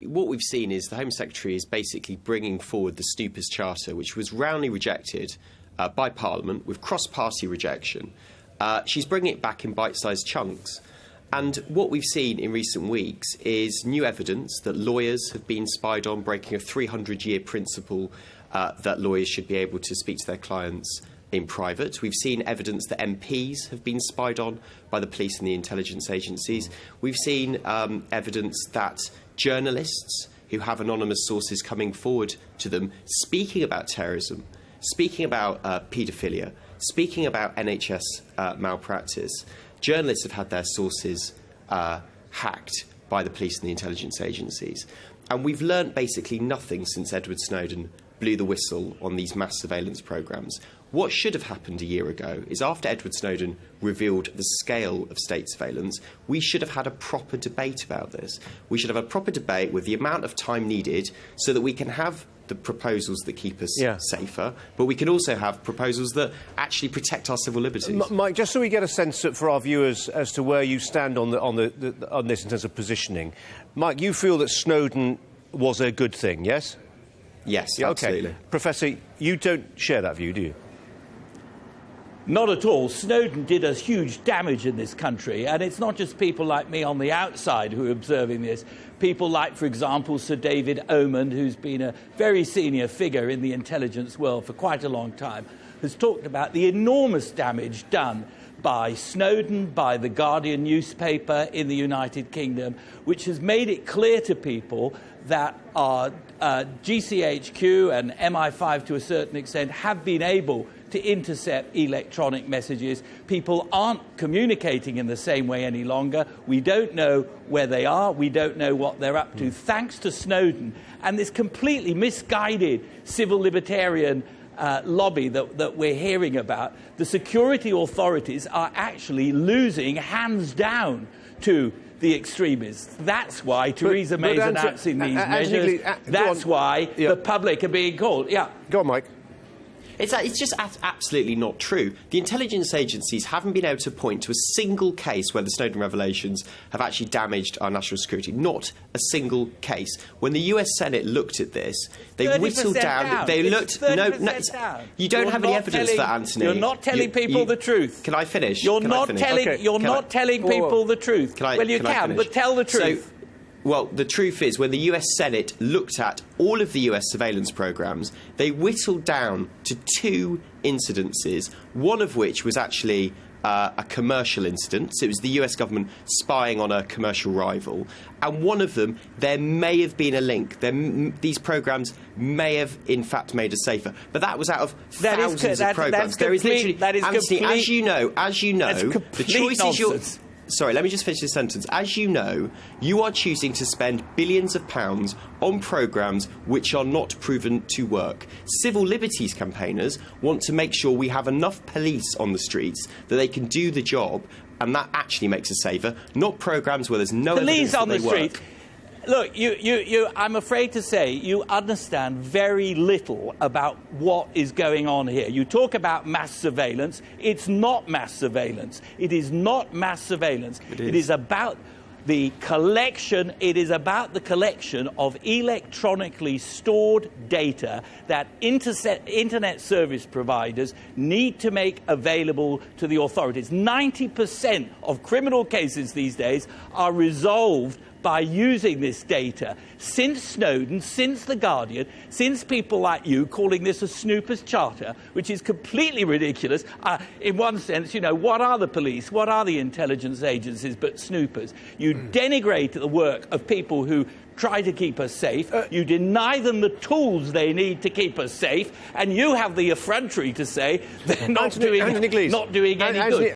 What we've seen is the Home Secretary is basically bringing forward the Snoopers Charter, which was roundly rejected by Parliament with cross-party rejection. She's bringing it back in bite-sized chunks. And what we've seen in recent weeks is new evidence that lawyers have been spied on, breaking a 300-year principle that lawyers should be able to speak to their clients in private. We've seen evidence that MPs have been spied on by the police and the intelligence agencies. We've seen evidence that journalists who have anonymous sources coming forward to them speaking about terrorism, speaking about paedophilia, speaking about NHS malpractice. Journalists have had their sources hacked by the police and the intelligence agencies. And we've learnt basically nothing since Edward Snowden blew the whistle on these mass surveillance programmes. What should have happened a year ago is after Edward Snowden revealed the scale of state surveillance, we should have had a proper debate about this. We should have a proper debate with the amount of time needed so that we can have the proposals that keep us safer, but we can also have proposals that actually protect our civil liberties. Mike, just so we get a sense for our viewers as to where you stand on this in terms of positioning. Mike, you feel that Snowden was a good thing, yes? Yes, absolutely. Okay. Professor, you don't share that view, do you? Not at all. Snowden did us huge damage in this country, and it's not just people like me on the outside who are observing this. People like, for example, Sir David Oman, who's been a very senior figure in the intelligence world for quite a long time, has talked about the enormous damage done by Snowden, by the Guardian newspaper in the United Kingdom, which has made it clear to people that our GCHQ and MI5 to a certain extent have been able to intercept electronic messages. People aren't communicating in the same way any longer. We don't know where they are. We don't know what they're up to, thanks to Snowden and this completely misguided civil libertarian lobby that we're hearing about. The security authorities are actually losing hands down to the extremists. That's why Theresa May's announcing these measures. That's why the public are being called. Yeah. Go on, Mike. It's just absolutely not true. The intelligence agencies haven't been able to point to a single case where the Snowden revelations have actually damaged our national security. Not a single case. When the US Senate looked at this, they whittled down. They looked. No, you don't have any evidence for that, Anthony. You're not telling people the truth. Can I finish? You're not telling. Okay. You're not telling people the truth. Well, you can, but tell the truth. Well, the truth is, when the US Senate looked at all of the US surveillance programmes, they whittled down to 2 incidences, one of which was actually a commercial incident. So it was the US government spying on a commercial rival. And one of them, there may have been a link. These programmes may have, in fact, made us safer. But that was out of thousands of programmes. There is literally, Anthony, as you know, the choice is yours. Sorry, let me just finish this sentence. As you know, you are choosing to spend billions of pounds on programmes which are not proven to work. Civil liberties campaigners want to make sure we have enough police on the streets that they can do the job, and that actually makes us safer, not programmes where there's no evidence that they work. Police on the street. Look, I'm afraid to say you understand very little about what is going on here. You talk about mass surveillance. It's not mass surveillance. It is not mass surveillance. It is about the collection. It is about the collection of electronically stored data that internet service providers need to make available to the authorities. 90% of criminal cases these days are resolved by using this data. Since Snowden, since The Guardian, since people like you calling this a Snoopers Charter, which is completely ridiculous. In one sense, you know, what are the police? What are the intelligence agencies but snoopers? You denigrate the work of people who try to keep us safe. You deny them the tools they need to keep us safe, and you have the effrontery to say they're not doing any good.